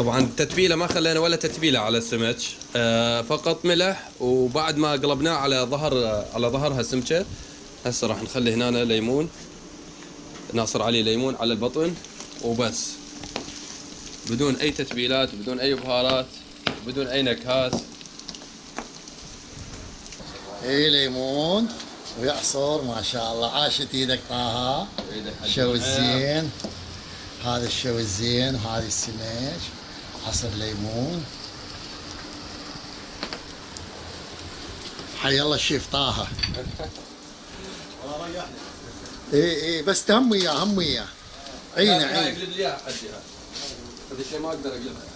طبعا التتبيله ما خلينا ولا تتبيله على السمك، فقط ملح، وبعد ما قلبناه على ظهرها سمكه. هسه راح نخلي هنا ليمون، ناصر عليه ليمون على البطن وبس، بدون اي تتبيلات، بدون اي بهارات، بدون اي نكهات. اي ليمون ويعصر ما شاء الله. عاشت ايدك طه. الشوي الزين، هذا الشوي الزين وهذه السمك، عصر ليمون. حي الله الشيف طه. اي بس هم وياه هم وياه. عينه عين. اقلب لي اياها حجي، هذا الشيء ما اقدر اقلبها.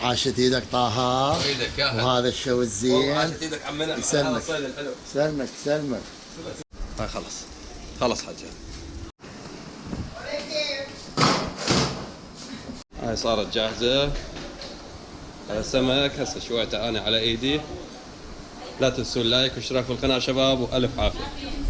عاشت ايدك طه. ايدك يا وهذا الشوي الزين. عاشت ايدك عمنا. يسلمك. سلمك سلمك. هاي خلص، خلص حجي. هاي صارت جاهزة. هذا سمك هسه شويته انا على ايدي. لا تنسون لايك واشتراك في القناة شباب، والف عافية.